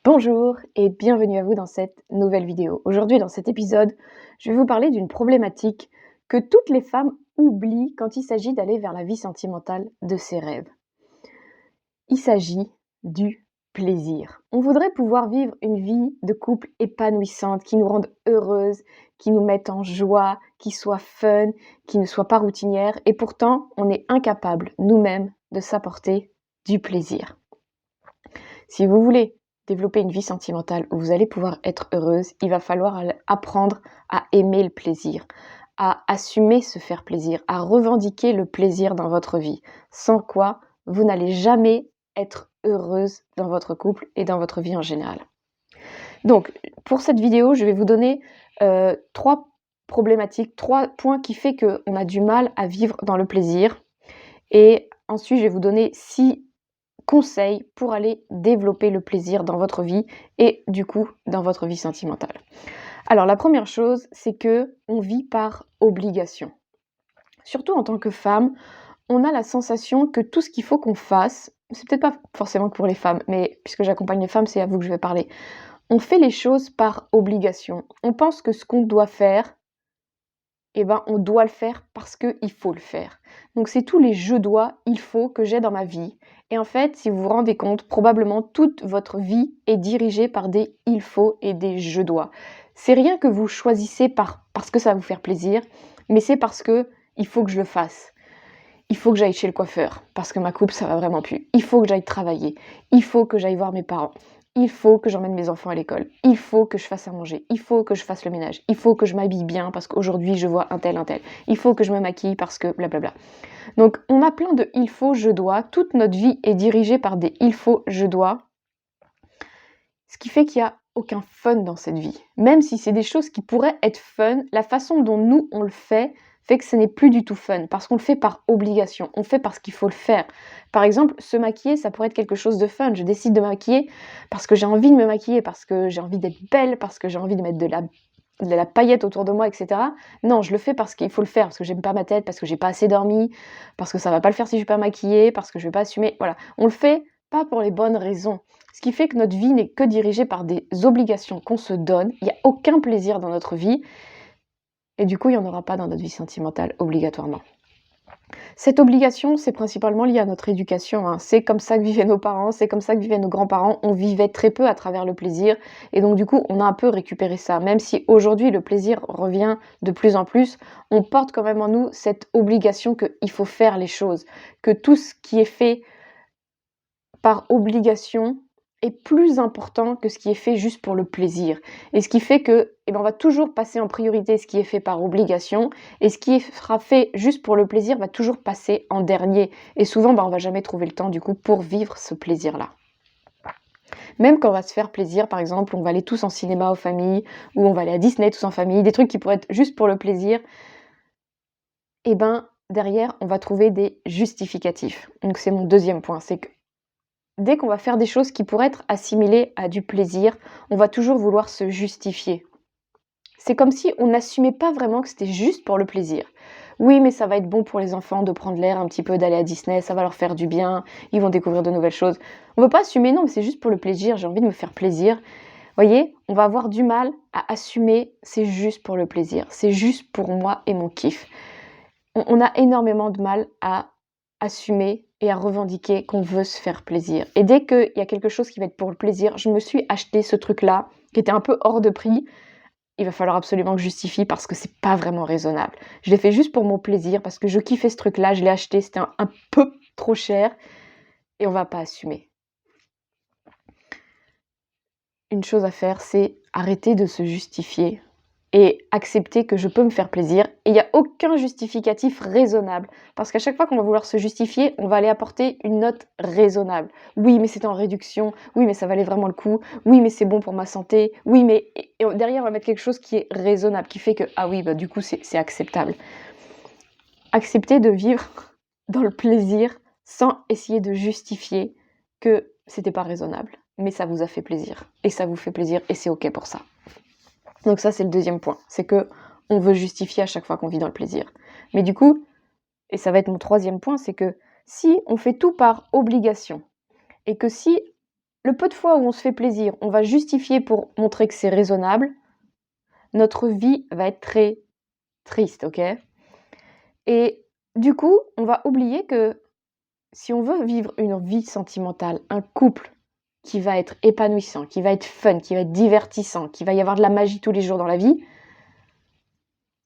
Bonjour et bienvenue à vous dans cette nouvelle vidéo. Aujourd'hui, dans cet épisode, je vais vous parler d'une problématique que toutes les femmes oublient quand il s'agit d'aller vers la vie sentimentale de ses rêves. Il s'agit du plaisir. On voudrait pouvoir vivre une vie de couple épanouissante, qui nous rende heureuses, qui nous mette en joie, qui soit fun, qui ne soit pas routinière, et pourtant, on est incapable nous-mêmes de s'apporter du plaisir. Si vous voulez développer une vie sentimentale où vous allez pouvoir être heureuse, il va falloir apprendre à aimer le plaisir, à assumer se faire plaisir, à revendiquer le plaisir dans votre vie, sans quoi vous n'allez jamais être heureuse dans votre couple et dans votre vie en général. Donc, pour cette vidéo, je vais vous donner 3 problématiques, 3 points qui font qu'on a du mal à vivre dans le plaisir. Et ensuite, je vais vous donner 6 conseils pour aller développer le plaisir dans votre vie et du coup dans votre vie sentimentale. Alors la première chose, c'est que on vit par obligation. Surtout en tant que femme, on a la sensation que tout ce qu'il faut qu'on fasse, c'est peut-être pas forcément pour les femmes, mais puisque j'accompagne les femmes, c'est à vous que je vais parler. On fait les choses par obligation. On pense que ce qu'on doit faire, on doit le faire parce qu'il faut le faire. Donc c'est tous les je dois, il faut que j'ai dans ma vie. Et en fait, si vous vous rendez compte, probablement toute votre vie est dirigée par des il faut et des je dois. C'est rien que vous choisissez parce que ça va vous faire plaisir, mais c'est parce que il faut que je le fasse. Il faut que j'aille chez le coiffeur parce que ma coupe ça va vraiment plus. Il faut que j'aille travailler. Il faut que j'aille voir mes parents. Il faut que j'emmène mes enfants à l'école. Il faut que je fasse à manger. Il faut que je fasse le ménage. Il faut que je m'habille bien parce qu'aujourd'hui je vois un tel, un tel. Il faut que je me maquille parce que blablabla. Donc on a plein de il faut, je dois. Toute notre vie est dirigée par des il faut, je dois. Ce qui fait qu'il n'y a aucun fun dans cette vie. Même si c'est des choses qui pourraient être fun, la façon dont nous on le fait que ce n'est plus du tout fun, parce qu'on le fait par obligation, on le fait parce qu'il faut le faire. Par exemple, se maquiller, ça pourrait être quelque chose de fun. Je décide de me maquiller parce que j'ai envie de me maquiller, parce que j'ai envie d'être belle, parce que j'ai envie de mettre de la paillette autour de moi, etc. Non, je le fais parce qu'il faut le faire, parce que j'aime pas ma tête, parce que j'ai pas assez dormi, parce que ça va pas le faire si je suis pas maquillée, parce que je vais pas assumer. Voilà, on le fait pas pour les bonnes raisons. Ce qui fait que notre vie n'est que dirigée par des obligations qu'on se donne. Il n'y a aucun plaisir dans notre vie. Et du coup, il n'y en aura pas dans notre vie sentimentale, obligatoirement. Cette obligation, c'est principalement lié à notre éducation, hein. C'est comme ça que vivaient nos parents, c'est comme ça que vivaient nos grands-parents. On vivait très peu à travers le plaisir. Et donc, du coup, on a un peu récupéré ça. Même si aujourd'hui, le plaisir revient de plus en plus, on porte quand même en nous cette obligation qu'il faut faire les choses. Que tout ce qui est fait par obligation est plus important que ce qui est fait juste pour le plaisir. Et ce qui fait que, on va toujours passer en priorité ce qui est fait par obligation, et ce qui sera fait juste pour le plaisir va toujours passer en dernier. Et souvent, on va jamais trouver le temps du coup pour vivre ce plaisir-là. Même quand on va se faire plaisir, par exemple, on va aller tous en cinéma aux familles, ou on va aller à Disney tous en famille, des trucs qui pourraient être juste pour le plaisir, derrière, on va trouver des justificatifs. Donc c'est mon deuxième point, c'est que dès qu'on va faire des choses qui pourraient être assimilées à du plaisir, on va toujours vouloir se justifier. C'est comme si on n'assumait pas vraiment que c'était juste pour le plaisir. Oui, mais ça va être bon pour les enfants de prendre l'air un petit peu, d'aller à Disney, ça va leur faire du bien, ils vont découvrir de nouvelles choses. On ne veut pas assumer, non, mais c'est juste pour le plaisir, j'ai envie de me faire plaisir. Vous voyez, on va avoir du mal à assumer, c'est juste pour le plaisir, c'est juste pour moi et mon kiff. On a énormément de mal à assumer et à revendiquer qu'on veut se faire plaisir. Et dès qu'il y a quelque chose qui va être pour le plaisir, je me suis acheté ce truc-là, qui était un peu hors de prix, il va falloir absolument que je justifie parce que c'est pas vraiment raisonnable. Je l'ai fait juste pour mon plaisir, parce que je kiffais ce truc-là, je l'ai acheté, c'était un peu trop cher, et on va pas assumer. Une chose à faire, c'est arrêter de se justifier et accepter que je peux me faire plaisir. Et il n'y a aucun justificatif raisonnable. Parce qu'à chaque fois qu'on va vouloir se justifier, on va aller apporter une note raisonnable. Oui, mais c'est en réduction. Oui, mais ça valait vraiment le coup. Oui, mais c'est bon pour ma santé. Oui, mais... Et derrière, on va mettre quelque chose qui est raisonnable, qui fait que, ah oui, du coup, c'est acceptable. Accepter de vivre dans le plaisir sans essayer de justifier que c'était pas raisonnable. Mais ça vous a fait plaisir. Et ça vous fait plaisir et c'est OK pour ça. Donc ça, c'est le deuxième point. C'est que on veut justifier à chaque fois qu'on vit dans le plaisir. Mais du coup, et ça va être mon troisième point, c'est que si on fait tout par obligation, et que si le peu de fois où on se fait plaisir, on va justifier pour montrer que c'est raisonnable, notre vie va être très triste, OK? Et du coup, on va oublier que si on veut vivre une vie sentimentale, un couple qui va être épanouissant, qui va être fun, qui va être divertissant, qui va y avoir de la magie tous les jours dans la vie,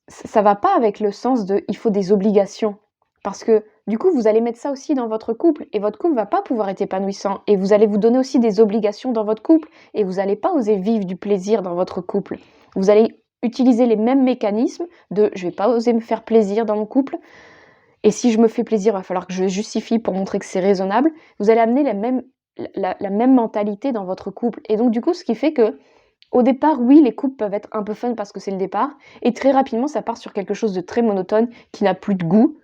ça va pas avec le sens de il faut des obligations. Parce que du coup, vous allez mettre ça aussi dans votre couple et votre couple va pas pouvoir être épanouissant et vous allez vous donner aussi des obligations dans votre couple et vous allez pas oser vivre du plaisir dans votre couple. Vous allez utiliser les mêmes mécanismes de je vais pas oser me faire plaisir dans mon couple et si je me fais plaisir, il va falloir que je justifie pour montrer que c'est raisonnable. Vous allez amener la même mentalité dans votre couple et donc du coup, ce qui fait que au départ, oui, les couples peuvent être un peu fun parce que c'est le départ et très rapidement, ça part sur quelque chose de très monotone qui n'a plus de goût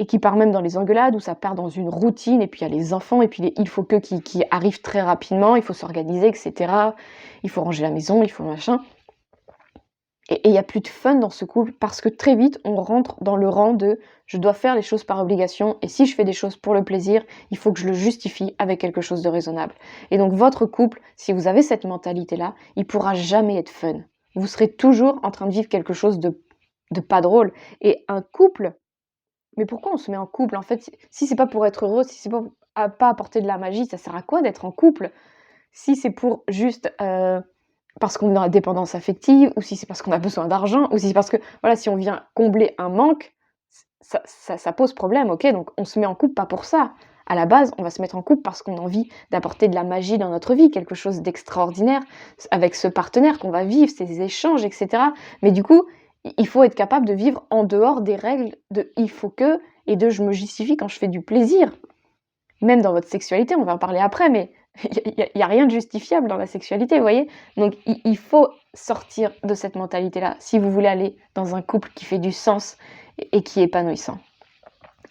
et qui part même dans les engueulades où ça part dans une routine et puis il y a les enfants et puis les il faut que qui arrivent très rapidement, il faut s'organiser et cetera. Il faut ranger la maison, il faut machin et il y a plus de fun dans ce couple parce que très vite, on rentre dans le rang de: «Je dois faire les choses par obligation et si je fais des choses pour le plaisir, il faut que je le justifie avec quelque chose de raisonnable» et donc votre couple, si vous avez cette mentalité-là, il pourra jamais être fun. Vous serez toujours en train de vivre quelque chose de pas drôle et un couple mais pourquoi on se met en couple? En fait, si c'est pas pour être heureux, si c'est pas apporter de la magie, ça sert à quoi d'être en couple? Si c'est pour juste, parce qu'on est dans la dépendance affective ou si c'est parce qu'on a besoin d'argent ou si c'est parce que, voilà, si on vient combler un manque, ça pose problème, OK? Donc on se met en couple pas pour ça. À la base, on va se mettre en couple parce qu'on a envie d'apporter de la magie dans notre vie, quelque chose d'extraordinaire avec ce partenaire qu'on va vivre, ces échanges et cetera. Mais du coup, il faut être capable de vivre en dehors des règles de «il faut que» et de «je me justifie quand je fais du plaisir». Même dans votre sexualité, on va en parler après, mais il y a rien de justifiable dans la sexualité, vous voyez? Donc il faut sortir de cette mentalité-là, si vous voulez aller dans un couple qui fait du sens et qui est épanouissant.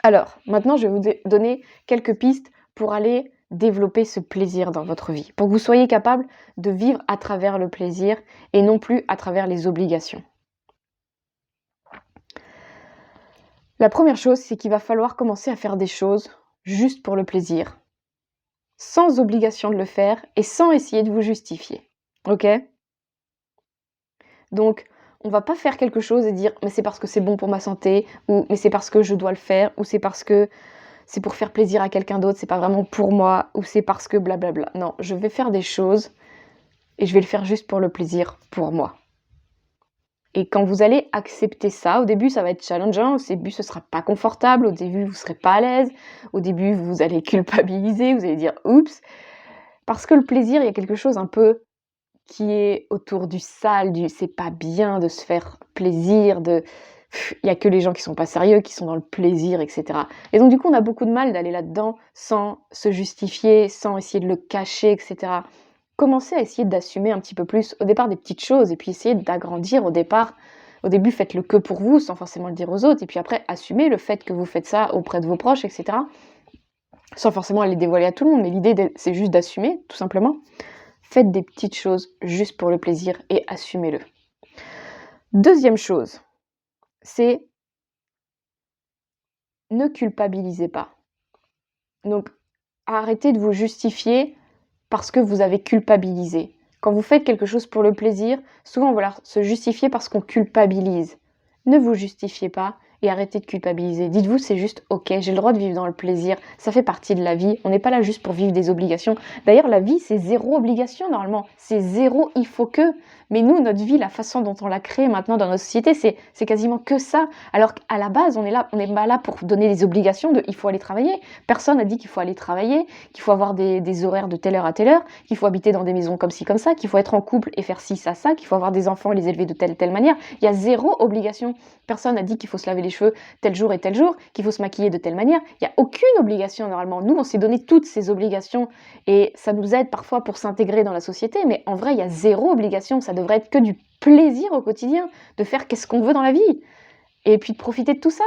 Alors, maintenant, je vais vous donner quelques pistes pour aller développer ce plaisir dans votre vie, pour que vous soyez capable de vivre à travers le plaisir et non plus à travers les obligations. La première chose, c'est qu'il va falloir commencer à faire des choses juste pour le plaisir, sans obligation de le faire et sans essayer de vous justifier. OK? Donc, on va pas faire quelque chose et dire: «Mais c'est parce que c'est bon pour ma santé» ou «Mais c'est parce que je dois le faire» ou «C'est parce que c'est pour faire plaisir à quelqu'un d'autre, c'est pas vraiment pour moi» ou «C'est parce que blablabla». Non, je vais faire des choses et je vais le faire juste pour le plaisir, pour moi. Et quand vous allez accepter ça, au début, ça va être challengeant, au début, ce sera pas confortable, au début, vous serez pas à l'aise, au début, vous allez culpabiliser, vous allez dire: «Oups», parce que le plaisir, il y a quelque chose un peu qui est autour du sale, du c'est pas bien de se faire plaisir, il y a que les gens qui sont pas sérieux, qui sont dans le plaisir et cetera et donc du coup, on a beaucoup de mal d'aller là-dedans sans se justifier, sans essayer de le cacher et cetera. Commencez à essayer d'assumer un petit peu plus, au départ, des petites choses et puis essayez d'agrandir au départ. Au début, faites-le que pour vous, sans forcément le dire aux autres et puis après, assumez le fait que vous faites ça auprès de vos proches et cetera, sans forcément aller dévoiler à tout le monde, mais l'idée c'est juste d'assumer, tout simplement. Faites des petites choses juste pour le plaisir et assumez-le. Deuxième chose, c'est ne culpabilisez pas. Donc, arrêtez de vous justifier parce que vous avez culpabilisé. Quand vous faites quelque chose pour le plaisir, souvent on va se justifier parce qu'on culpabilise. Ne vous justifiez pas et arrêtez de culpabiliser. Dites-vous, c'est juste OK, j'ai le droit de vivre dans le plaisir, ça fait partie de la vie, on n'est pas là juste pour vivre des obligations. D'ailleurs, la vie, c'est zéro obligation normalement, c'est zéro il faut que. Mais nous, notre vie, la façon dont on l'a créée maintenant dans notre société, c'est quasiment que ça. Alors qu'à la base, on est pas là pour donner des obligations de il faut aller travailler. Personne n'a dit qu'il faut aller travailler, qu'il faut avoir des horaires de telle heure à telle heure, qu'il faut habiter dans des maisons comme ci, comme ça, qu'il faut être en couple et faire ci, ça, qu'il faut avoir des enfants et les élever de telle manière. Il y a zéro obligation. Personne n'a dit qu'il faut se laver les cheveux tel jour et tel jour, qu'il faut se maquiller de telle manière. Il n'y a aucune obligation normalement. Nous, on s'est donné toutes ces obligations et ça nous aide parfois pour s'intégrer dans la société, mais en vrai, il y a zéro obligation. Ça devrait être que du plaisir au quotidien, de faire qu'est-ce qu'on veut dans la vie et puis de profiter de tout ça.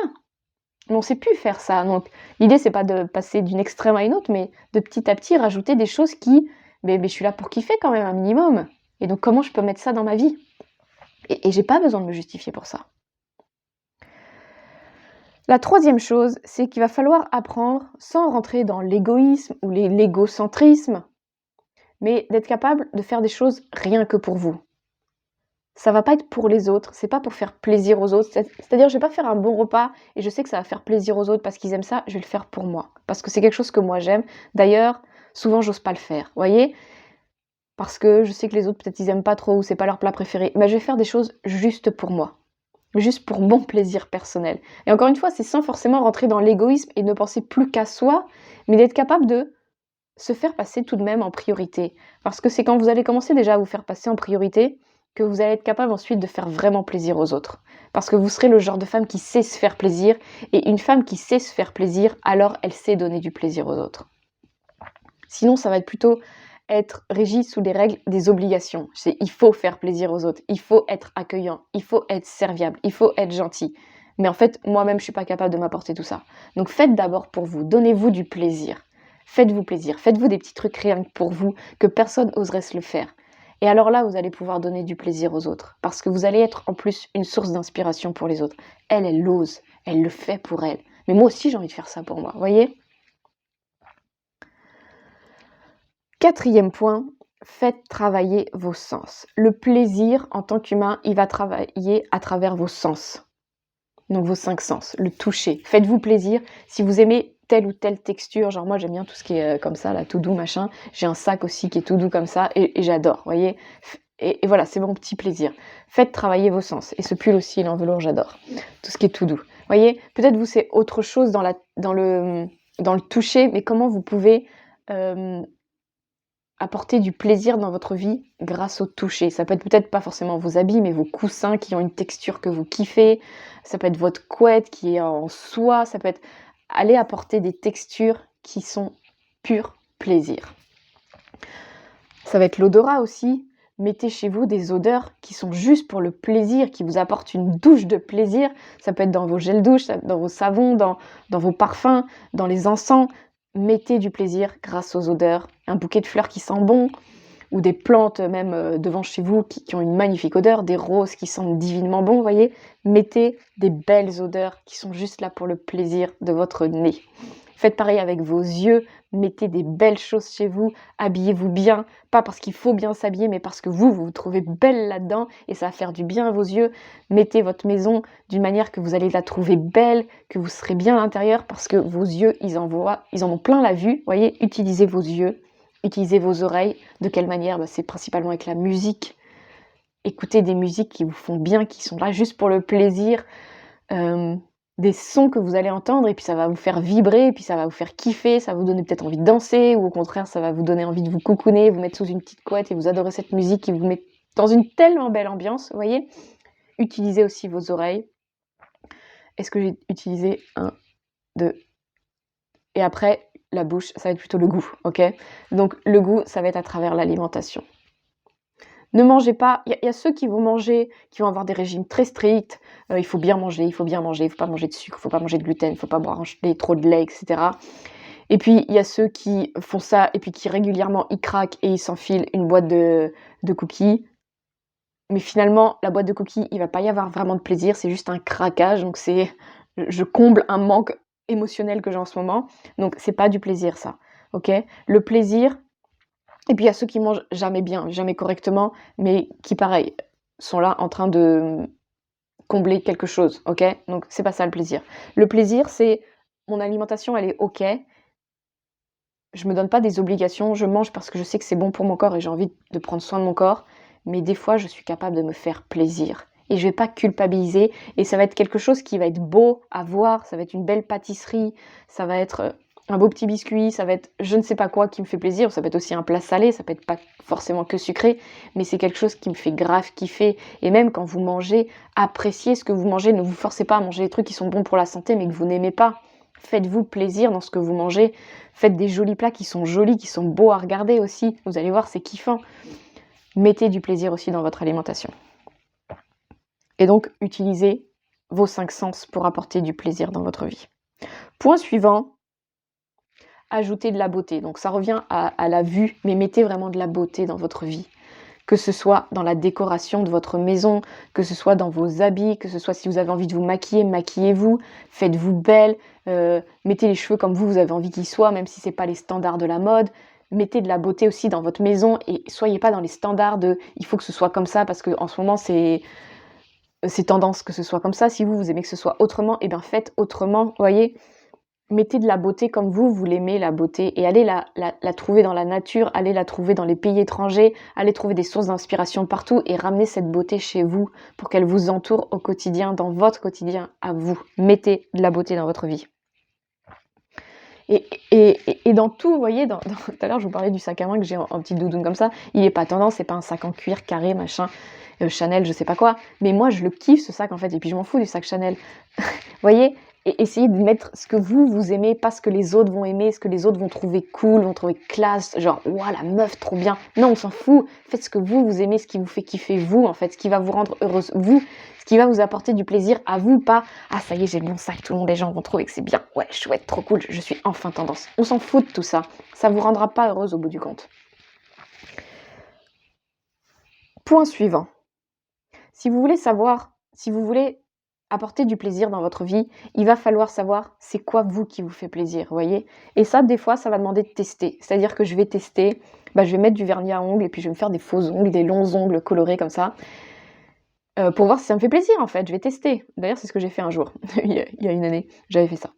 Mais on ne sait plus faire ça. Donc l'idée, c'est pas de passer d'une extrême à une autre, mais de petit à petit rajouter des choses qui, mais je suis là pour kiffer quand même un minimum. Et donc comment je peux mettre ça dans ma vie et j'ai pas besoin de me justifier pour ça. La troisième chose, c'est qu'il va falloir apprendre, sans rentrer dans l'égoïsme ou l'égocentrisme, mais d'être capable de faire des choses rien que pour vous. Ça va pas être pour les autres, c'est pas pour faire plaisir aux autres. C'est-à-dire, je vais pas faire un bon repas et je sais que ça va faire plaisir aux autres parce qu'ils aiment ça, je vais le faire pour moi. Parce que c'est quelque chose que moi j'aime. D'ailleurs, souvent j'ose pas le faire, voyez? Parce que je sais que les autres, peut-être, ils aiment pas trop ou c'est pas leur plat préféré. Mais je vais faire des choses juste pour moi. Juste pour mon plaisir personnel. Et encore une fois, c'est sans forcément rentrer dans l'égoïsme et ne penser plus qu'à soi, mais d'être capable de se faire passer tout de même en priorité. Parce que c'est quand vous allez commencer déjà à vous faire passer en priorité que vous allez être capable ensuite de faire vraiment plaisir aux autres. Parce que vous serez le genre de femme qui sait se faire plaisir, et une femme qui sait se faire plaisir, alors elle sait donner du plaisir aux autres. Sinon, ça va être plutôt être régi sous des règles, des obligations. C'est il faut faire plaisir aux autres, il faut être accueillant, il faut être serviable, il faut être gentil. Mais en fait, moi-même, je suis pas capable de m'apporter tout ça. Donc faites d'abord pour vous, donnez-vous du plaisir. Faites-vous plaisir, faites-vous des petits trucs rien que pour vous, que personne oserait se le faire. Et alors là, vous allez pouvoir donner du plaisir aux autres, parce que vous allez être en plus une source d'inspiration pour les autres. Elle l'ose, elle le fait pour elle. Mais moi aussi, j'ai envie de faire ça pour moi, voyez ? Quatrième point, faites travailler vos sens. Le plaisir, en tant qu'humain, il va travailler à travers vos sens. Donc vos 5 sens, le toucher. Faites-vous plaisir. Si vous aimez telle ou telle texture, genre moi j'aime bien tout ce qui est comme ça, là, tout doux, machin. J'ai un sac aussi qui est tout doux comme ça et j'adore, voyez. Et voilà, c'est mon petit plaisir. Faites travailler vos sens. Et ce pull aussi, il est en velours, j'adore. Tout ce qui est tout doux. Voyez, peut-être vous c'est autre chose dans le toucher, mais comment vous pouvez apporter du plaisir dans votre vie grâce au toucher. Ça peut être peut-être pas forcément vos habits, mais vos coussins qui ont une texture que vous kiffez. Ça peut être votre couette qui est en soie. Ça peut être aller apporter des textures qui sont pur plaisir. Ça va être l'odorat aussi. Mettez chez vous des odeurs qui sont juste pour le plaisir, qui vous apportent une douche de plaisir. Ça peut être dans vos gels douche, dans vos savons, dans vos parfums, dans les encens. Mettez du plaisir grâce aux odeurs. Un bouquet de fleurs qui sent bon, ou des plantes même devant chez vous qui ont une magnifique odeur, des roses qui sentent divinement bon, vous voyez. Mettez des belles odeurs qui sont juste là pour le plaisir de votre nez. Faites pareil avec vos yeux, mettez des belles choses chez vous, habillez-vous bien, pas parce qu'il faut bien s'habiller, mais parce que vous vous trouvez belle là-dedans et ça va faire du bien à vos yeux. Mettez votre maison d'une manière que vous allez la trouver belle, que vous serez bien à l'intérieur parce que vos yeux, ils en ont plein la vue, voyez. Utilisez vos yeux, utilisez vos oreilles. De quelle manière ? C'est principalement avec la musique. Écoutez des musiques qui vous font bien, qui sont là juste pour le plaisir. Des sons que vous allez entendre et puis ça va vous faire vibrer, et puis ça va vous faire kiffer, ça va vous donner peut-être envie de danser, ou au contraire ça va vous donner envie de vous cocooner, vous mettre sous une petite couette et vous adorez cette musique qui vous met dans une tellement belle ambiance, vous voyez. Utilisez aussi vos oreilles. Est-ce que j'ai utilisé 1, 2 et après la bouche, ça va être plutôt le goût, ok. Donc le goût, ça va être à travers l'alimentation. Ne mangez pas, il y a ceux qui vont manger, qui vont avoir des régimes très stricts, il faut bien manger, il faut pas manger de sucre, il faut pas manger de gluten, il faut pas boire trop de lait, etc. Et puis il y a ceux qui font ça et puis qui régulièrement ils craquent et ils s'enfilent une boîte de cookies. Mais finalement, la boîte de cookies, il va pas y avoir vraiment de plaisir, c'est juste un craquage, donc je comble un manque émotionnel que j'ai en ce moment, donc c'est pas du plaisir ça, ok. Le plaisir. Et puis il y a ceux qui mangent jamais bien, jamais correctement, mais qui pareil, sont là en train de combler quelque chose, ok. Donc c'est pas ça le plaisir. Le plaisir, c'est mon alimentation, elle est ok. Je me donne pas des obligations, je mange parce que je sais que c'est bon pour mon corps et j'ai envie de prendre soin de mon corps, mais des fois je suis capable de me faire plaisir. Et je vais pas culpabiliser, et ça va être quelque chose qui va être beau à voir, ça va être une belle pâtisserie, ça va être un beau petit biscuit, ça va être je ne sais pas quoi qui me fait plaisir, ça peut être aussi un plat salé, ça peut être pas forcément que sucré, mais c'est quelque chose qui me fait grave kiffer. Et même quand vous mangez, appréciez ce que vous mangez, ne vous forcez pas à manger des trucs qui sont bons pour la santé mais que vous n'aimez pas. Faites-vous plaisir dans ce que vous mangez, faites des jolis plats qui sont jolis, qui sont beaux à regarder aussi, vous allez voir, c'est kiffant. Mettez du plaisir aussi dans votre alimentation. Et donc, utilisez vos 5 sens pour apporter du plaisir dans votre vie. Point suivant, ajoutez de la beauté. Donc ça revient à la vue, mais mettez vraiment de la beauté dans votre vie. Que ce soit dans la décoration de votre maison, que ce soit dans vos habits, que ce soit si vous avez envie de vous maquiller, maquillez-vous, faites-vous belle, mettez les cheveux comme vous avez envie qu'ils soient, même si c'est pas les standards de la mode. mettez de la beauté aussi dans votre maison et soyez pas dans les standards de il faut que ce soit comme ça parce qu'en ce moment c'est tendance que ce soit comme ça. Si vous, vous aimez que ce soit autrement, et bien faites autrement, voyez. Mettez de la beauté comme vous l'aimez, la beauté, et allez la trouver dans la nature, allez la trouver dans les pays étrangers, allez trouver des sources d'inspiration partout et ramenez cette beauté chez vous pour qu'elle vous entoure au quotidien, dans votre quotidien à vous. Mettez de la beauté dans votre vie. Et dans tout, vous voyez, tout à l'heure je vous parlais du sac à main que j'ai en petite doudoune comme ça, il est pas tendance, c'est pas un sac en cuir carré, machin, Chanel, je sais pas quoi, mais moi je le kiffe ce sac en fait, et puis je m'en fous du sac Chanel. Vous voyez, et essayez de mettre ce que vous aimez, pas ce que les autres vont aimer, ce que les autres vont trouver cool, vont trouver classe, genre, ouah, la meuf, trop bien. Non, on s'en fout. Faites ce que vous aimez, ce qui vous fait kiffer vous, en fait, ce qui va vous rendre heureuse vous, ce qui va vous apporter du plaisir à vous, pas, ah, ça y est, j'ai le bon sac, tout le monde, les gens vont trouver que c'est bien. Ouais, chouette, trop cool, je suis enfin tendance. On s'en fout de tout ça. Ça vous rendra pas heureuse au bout du compte. Point suivant. Si vous voulez apporter du plaisir dans votre vie, il va falloir savoir c'est quoi vous qui vous fait plaisir, vous voyez. Et ça, des fois, ça va demander de tester. C'est-à-dire que je vais tester, je vais mettre du vernis à ongles et puis je vais me faire des faux ongles, des longs ongles colorés comme ça, pour voir si ça me fait plaisir en fait. Je vais tester. D'ailleurs, c'est ce que j'ai fait un jour, il y a une année, j'avais fait ça.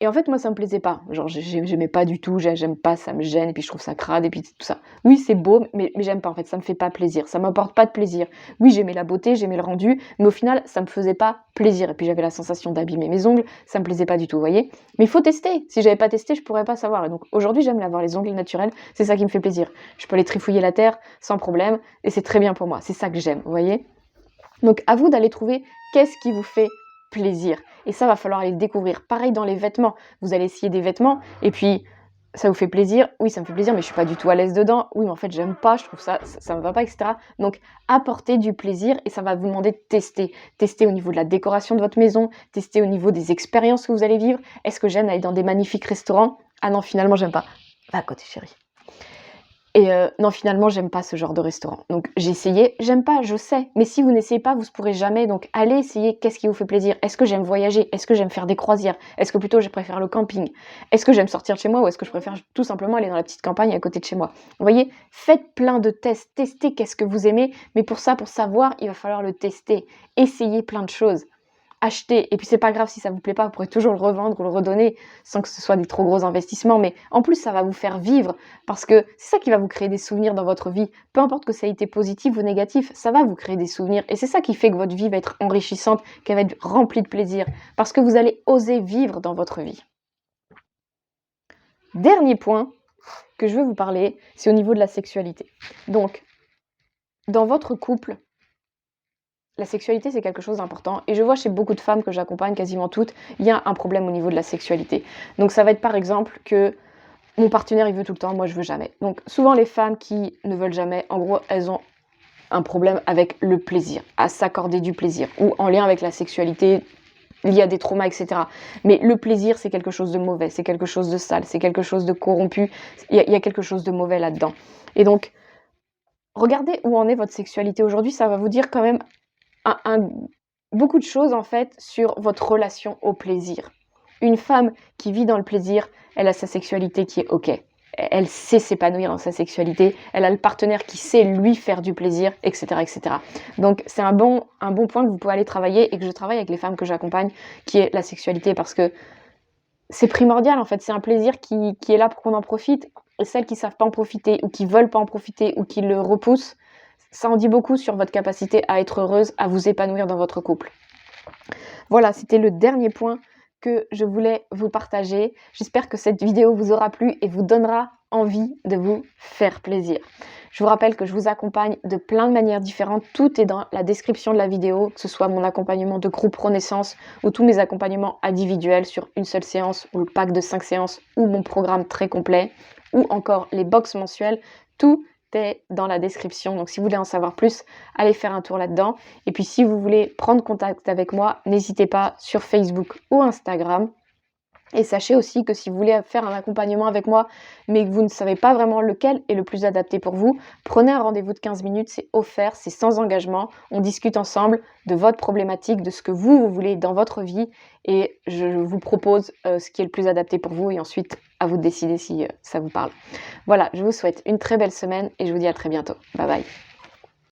Et en fait, moi, ça me plaisait pas. Genre, j'aimais pas du tout, j'aime pas, ça me gêne, et puis je trouve ça crade, et puis tout ça. Oui, c'est beau, mais j'aime pas, en fait, ça me fait pas plaisir, ça m'apporte pas de plaisir. Oui, j'aimais la beauté, j'aimais le rendu, mais au final, ça me faisait pas plaisir. Et puis j'avais la sensation d'abîmer mes ongles, ça me plaisait pas du tout, vous voyez. Mais il faut tester. Si j'avais pas testé, je pourrais pas savoir. Et donc, aujourd'hui, j'aime avoir les ongles naturels, c'est ça qui me fait plaisir. Je peux les trifouiller la terre sans problème, et c'est très bien pour moi. C'est ça que j'aime, vous voyez. Donc, à vous d'aller trouver qu'est-ce qui vous fait plaisir. Et ça, va falloir aller le découvrir. Pareil dans les vêtements. Vous allez essayer des vêtements, et puis, ça vous fait plaisir. Oui, ça me fait plaisir, mais je suis pas du tout à l'aise dedans. Oui, mais en fait, j'aime pas, je trouve ça me va pas, etc. Donc, apportez du plaisir, et ça va vous demander de tester. Tester au niveau de la décoration de votre maison, tester au niveau des expériences que vous allez vivre. Est-ce que j'aime aller dans des magnifiques restaurants? Ah non, finalement, j'aime pas. Va à côté, chérie. Et non, finalement, j'aime pas ce genre de restaurant. Donc j'ai essayé, j'aime pas, je sais. Mais si vous n'essayez pas, vous ne pourrez jamais. Donc allez essayer qu'est-ce qui vous fait plaisir. Est-ce que j'aime voyager? Est-ce que j'aime faire des croisières? Est-ce que plutôt je préfère le camping? Est-ce que j'aime sortir de chez moi ou est-ce que je préfère tout simplement aller dans la petite campagne à côté de chez moi? Vous voyez, faites plein de tests, testez qu'est-ce que vous aimez. Mais pour ça, pour savoir, il va falloir le tester. Essayez plein de choses. Achetez, et puis c'est pas grave si ça vous plaît pas, vous pourrez toujours le revendre ou le redonner sans que ce soit des trop gros investissements, mais en plus ça va vous faire vivre parce que c'est ça qui va vous créer des souvenirs dans votre vie, peu importe que ça ait été positif ou négatif, ça va vous créer des souvenirs et c'est ça qui fait que votre vie va être enrichissante, qu'elle va être remplie de plaisir parce que vous allez oser vivre dans votre vie. Dernier point que je veux vous parler, c'est au niveau de la sexualité. Donc, dans votre couple, la sexualité, c'est quelque chose d'important. Et je vois chez beaucoup de femmes que j'accompagne, quasiment toutes, il y a un problème au niveau de la sexualité. Donc ça va être par exemple que mon partenaire, il veut tout le temps, moi je veux jamais. Donc souvent les femmes qui ne veulent jamais, en gros, elles ont un problème avec le plaisir, à s'accorder du plaisir, ou en lien avec la sexualité, lié à des traumas, etc. Mais le plaisir, c'est quelque chose de mauvais, c'est quelque chose de sale, c'est quelque chose de corrompu, il y a quelque chose de mauvais là-dedans. Et donc, regardez où en est votre sexualité aujourd'hui, ça va vous dire quand même beaucoup de choses en fait sur votre relation au plaisir. Une femme qui vit dans le plaisir, elle a sa sexualité qui est ok. Elle sait s'épanouir dans sa sexualité, elle a le partenaire qui sait lui faire du plaisir, etc. etc. Donc c'est un bon point que vous pouvez aller travailler et que je travaille avec les femmes que j'accompagne, qui est la sexualité parce que c'est primordial en fait, c'est un plaisir qui est là pour qu'on en profite et celles qui savent pas en profiter ou qui veulent pas en profiter ou qui le repoussent, ça en dit beaucoup sur votre capacité à être heureuse, à vous épanouir dans votre couple. Voilà, c'était le dernier point que je voulais vous partager. J'espère que cette vidéo vous aura plu et vous donnera envie de vous faire plaisir. Je vous rappelle que je vous accompagne de plein de manières différentes. Tout est dans la description de la vidéo, que ce soit mon accompagnement de groupe Renaissance ou tous mes accompagnements individuels sur une seule séance ou le pack de 5 séances ou mon programme très complet ou encore les box mensuelles. Tout est dans la description. Donc si vous voulez en savoir plus, allez faire un tour là-dedans. Et puis si vous voulez prendre contact avec moi, n'hésitez pas sur Facebook ou Instagram. Et sachez aussi que si vous voulez faire un accompagnement avec moi, mais que vous ne savez pas vraiment lequel est le plus adapté pour vous, prenez un rendez-vous de 15 minutes, c'est offert, c'est sans engagement. On discute ensemble de votre problématique, de ce que vous voulez dans votre vie et je vous propose ce qui est le plus adapté pour vous et ensuite à vous de décider si ça vous parle. Voilà, je vous souhaite une très belle semaine et je vous dis à très bientôt. Bye bye.